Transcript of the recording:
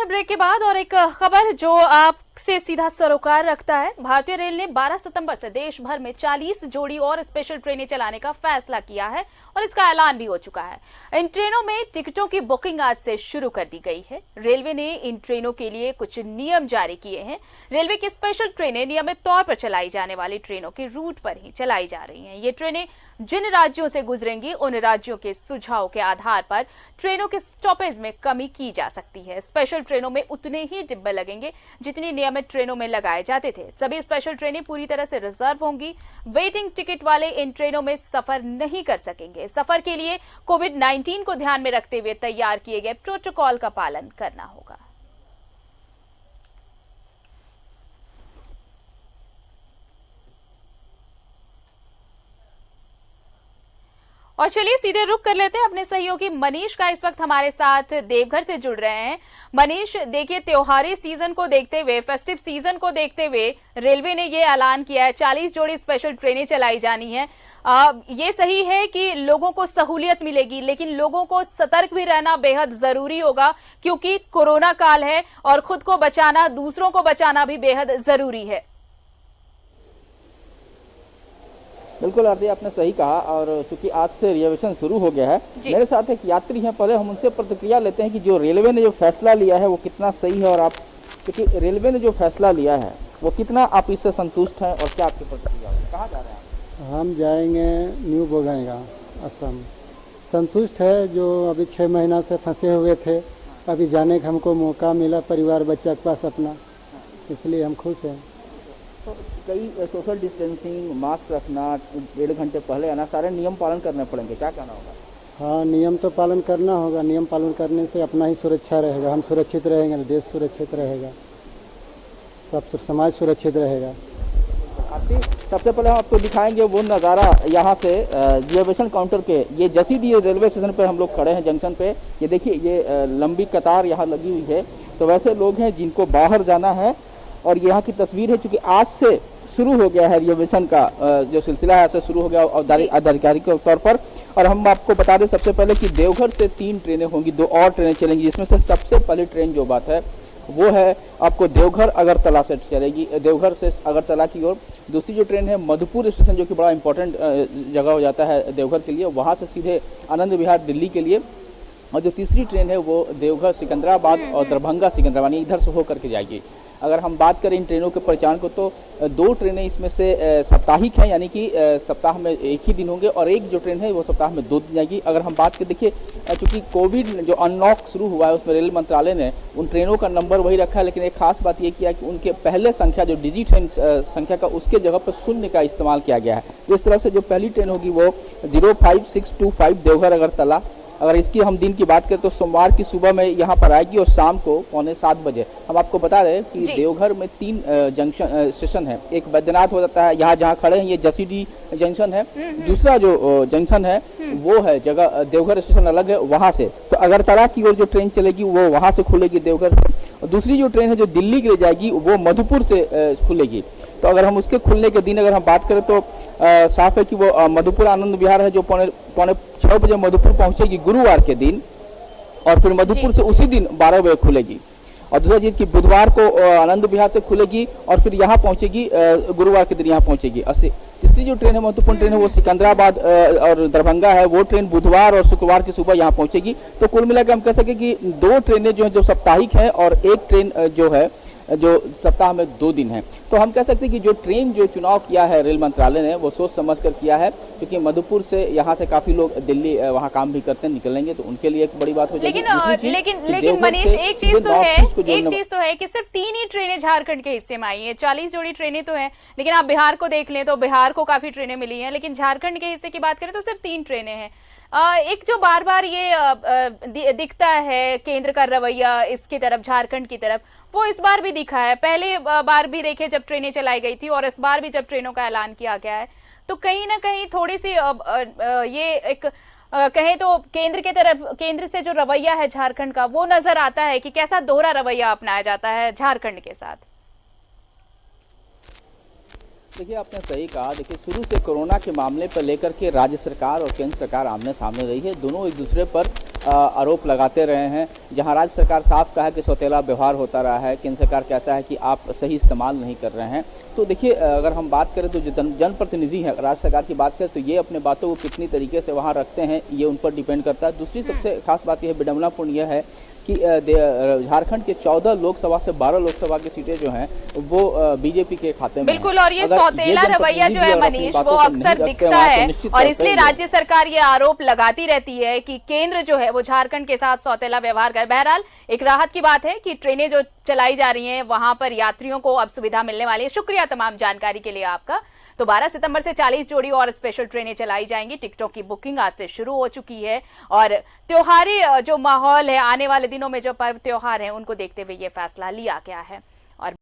हैं ब्रेक के बाद और एक खबर जो आपसे सीधा सरोकार रखता है। भारतीय रेल ने 12 सितंबर से देश भर में 40 जोड़ी और स्पेशल ट्रेनें चलाने का फैसला किया है और इसका ऐलान भी हो चुका है। इन ट्रेनों में टिकटों की बुकिंग आज से शुरू कर दी गई है। रेलवे ने इन ट्रेनों के लिए कुछ नियम जारी किए हैं। रेलवे की स्पेशल ट्रेनें नियमित तौर पर चलाई जाने वाली ट्रेनों के रूट पर ही चलाई जा रही हैं। ये ट्रेनें जिन राज्यों से गुजरेंगी उन राज्यों के सुझाव के आधार पर ट्रेनों के स्टॉपेज में कमी की जा सकती है। स्पेशल ट्रेनों में उतने ही डिब्बे लगेंगे जितनी नियमित ट्रेनों में लगाए जाते थे। सभी स्पेशल ट्रेनें पूरी तरह से रिजर्व होंगी। वेटिंग टिकट वाले इन ट्रेनों में सफर नहीं कर सकेंगे। सफर के लिए कोविड-19 को ध्यान में रखते हुए तैयार किए गए प्रोटोकॉल का पालन करना होगा। और चलिए सीधे रुक कर लेते हैं अपने सहयोगी मनीष का। इस वक्त हमारे साथ देवघर से जुड़ रहे हैं। मनीष, देखिए, त्योहारी सीजन को देखते हुए, फेस्टिव सीजन को देखते हुए रेलवे ने ये ऐलान किया है 40 जोड़ी स्पेशल ट्रेनें चलाई जानी है। ये सही है कि लोगों को सहूलियत मिलेगी, लेकिन लोगों को सतर्क भी रहना बेहद जरूरी होगा क्योंकि कोरोना काल है और खुद को बचाना, दूसरों को बचाना भी बेहद जरूरी है। बिल्कुल आरती, आपने सही कहा। और चूंकि आज से रिजर्वेशन शुरू हो गया है, मेरे साथ एक यात्री हैं, पहले हम उनसे प्रतिक्रिया लेते हैं कि जो रेलवे ने जो फैसला लिया है वो कितना सही है। और आप, क्योंकि रेलवे ने जो फैसला लिया है वो कितना आप इससे संतुष्ट हैं और क्या आपकी प्रतिक्रिया है? कहाँ जा रहे हैं आप? हम जाएंगे न्यू बोगईगांव, असम। संतुष्ट है, जो अभी 6 महीना से फंसे हुए थे, अभी जाने का हमको मौका मिला परिवार बच्चा के पास अपना, इसलिए हम खुश हैं। तो कई सोशल डिस्टेंसिंग, मास्क रखना, 1.5 घंटे पहले आना, सारे नियम पालन करने पड़ेंगे, क्या कहना होगा? हाँ, नियम तो पालन करना होगा। नियम पालन करने से अपना ही सुरक्षा रहेगा। हम सुरक्षित रहेंगे तो देश सुरक्षित रहेगा, सब समाज सुरक्षित रहेगा। सबसे पहले हम आपको दिखाएंगे वो नज़ारा यहाँ से रिजर्वेशन काउंटर के। ये जसीडीह रेलवे स्टेशन पे हम लोग खड़े हैं, जंक्शन पे। ये देखिए, ये लंबी कतार यहाँ लगी हुई है। तो वैसे लोग हैं जिनको बाहर जाना है और यहाँ की तस्वीर है, चूंकि आज से शुरू हो गया है रिजर्वेशन का जो सिलसिला है, आज से शुरू हो गया आधिकारिक तौर पर। और हम आपको बता दें सबसे पहले कि देवघर से 3 ट्रेनें होंगी, 2 और ट्रेनें चलेंगी, जिसमें से सबसे पहली ट्रेन जो बात है वो है आपको देवघर अगरतला से चलेगी, देवघर से अगरतला की ओर। दूसरी जो ट्रेन है मधुपुर स्टेशन, जो कि बड़ा इंपॉर्टेंट जगह हो जाता है देवघर के लिए, वहाँ से सीधे आनंद विहार दिल्ली के लिए। और जो तीसरी ट्रेन है वो देवघर सिकंदराबाद और दरभंगा सिकंदराबाद, इधर से होकर के जाएगी। अगर हम बात करें इन ट्रेनों के परिचालन को, तो 2 ट्रेनें इसमें से साप्ताहिक हैं, यानी कि सप्ताह में 1 ही दिन होंगे, और एक जो ट्रेन है वो सप्ताह में 2 दिन जाएगी। अगर हम बात करें, देखिए, चूंकि कोविड जो अनलॉक शुरू हुआ है उसमें रेल मंत्रालय ने उन ट्रेनों का नंबर वही रखा है, लेकिन एक खास बात ये किया कि उनके पहले संख्या जो डिजी ट्रेन संख्या का, उसके जगह पर 0 का इस्तेमाल किया गया है। तो इस तरह से जो पहली ट्रेन होगी वो 05625 देवघर अगरतला। अगर इसकी हम दिन की बात करें तो सोमवार की सुबह में यहाँ पर आएगी और शाम को 6:45 बजे। हम आपको बता दें कि देवघर में 3 जंक्शन स्टेशन है। एक बैद्यनाथ हो जाता है, यहाँ जहाँ खड़े हैं ये जसीडीह जंक्शन है। दूसरा जो जंक्शन है वो है जगह देवघर स्टेशन अलग है, वहाँ से। तो अगरतला की ओर जो ट्रेन चलेगी वो वहाँ से खुलेगी देवघर से। और दूसरी जो ट्रेन है जो दिल्ली के लिए जाएगी वो मधुपुर से खुलेगी। तो अगर हम उसके खुलने के दिन अगर हम बात करें तो साफ है कि वो मधुपुर आनंद विहार है, जो पौने 6 बजे मधुपुर पहुंचेगी गुरुवार के दिन, और फिर मधुपुर से उसी दिन 12 बजे खुलेगी। और दूसरा चीज कि बुधवार को आनंद विहार से खुलेगी और फिर यहाँ पहुंचेगी, गुरुवार के दिन यहाँ पहुंचेगी। तीसरी जो ट्रेन है, महत्वपूर्ण ट्रेन है, वो सिकंदराबाद और दरभंगा है। वो ट्रेन बुधवार और शुक्रवार की सुबह यहाँ पहुंचेगी। तो कुल मिलाकर हम कह सकें कि 2 ट्रेनें जो है जो साप्ताहिक है और एक ट्रेन जो है जो सप्ताह में 2 दिन है। तो हम कह सकते हैं कि जो ट्रेन जो चुनाव किया है रेल मंत्रालय ने वो सोच समझ कर किया है, क्योंकि मधुपुर से यहाँ से काफी लोग दिल्ली वहाँ काम भी करते हैं, निकलेंगे, तो उनके लिए एक बड़ी बात हो जाएगी। लेकिन मनीष, एक चीज तो है कि सिर्फ 3 ही ट्रेनें झारखंड के हिस्से में आई है। 40 जोड़ी ट्रेनें तो हैं, लेकिन आप बिहार को देख लें तो बिहार को काफी ट्रेनें मिली हैं, लेकिन झारखंड के हिस्से की बात करें तो सिर्फ 3 ट्रेनें हैं। एक जो बार बार ये दिखता है केंद्र का रवैया इसकी तरफ, झारखंड की तरफ, वो इस बार भी दिखा है। पहले बार भी देखे जब ट्रेनें चलाई गई थी और इस बार भी जब ट्रेनों का ऐलान किया गया है, तो कहीं ना कहीं थोड़ी सी ये एक कहें तो केंद्र के तरफ, केंद्र से जो रवैया है झारखंड का, वो नजर आता है कि कैसा दोहरा रवैया अपनाया जाता है झारखंड के साथ। देखिए, आपने सही कहा। देखिए, शुरू से कोरोना के मामले पर लेकर के राज्य सरकार और केंद्र सरकार आमने सामने रही है। दोनों एक दूसरे पर आरोप लगाते रहे हैं। जहां राज्य सरकार साफ कहा है कि सौतेला व्यवहार होता रहा है, केंद्र सरकार कहता है कि आप सही इस्तेमाल नहीं कर रहे हैं। तो देखिए, अगर हम बात करें तो जो जनप्रतिनिधि है, राज्य सरकार की बात करें तो ये अपने बातों को कितनी तरीके से वहाँ रखते हैं, ये उन पर डिपेंड करता है। दूसरी सबसे खास बात यह विडम्बनापूर्ण यह है कि झारखंड के 14 लोकसभा से 12 लोकसभा की सीटें जो हैं वो बीजेपी के खाते में बिल्कुल। और ये सौतेला रवैया जो है मनीष, वो अक्सर दिखता है और इसलिए राज्य सरकार ये आरोप लगाती रहती है कि केंद्र जो है वो झारखंड के साथ सौतेला व्यवहार कर। बहरहाल एक राहत की बात है कि ट्रेनें जो चलाई जा रही हैं वहां पर यात्रियों को अब सुविधा मिलने वाली है। शुक्रिया तमाम जानकारी के लिए आपका। तो 12 सितंबर से 40 जोड़ी और स्पेशल ट्रेनें चलाई जाएंगी। टिकटों की बुकिंग आज से शुरू हो चुकी है और त्योहारी जो माहौल है, आने वाले दिनों में जो पर्व त्योहार है उनको देखते हुए ये फैसला लिया गया है।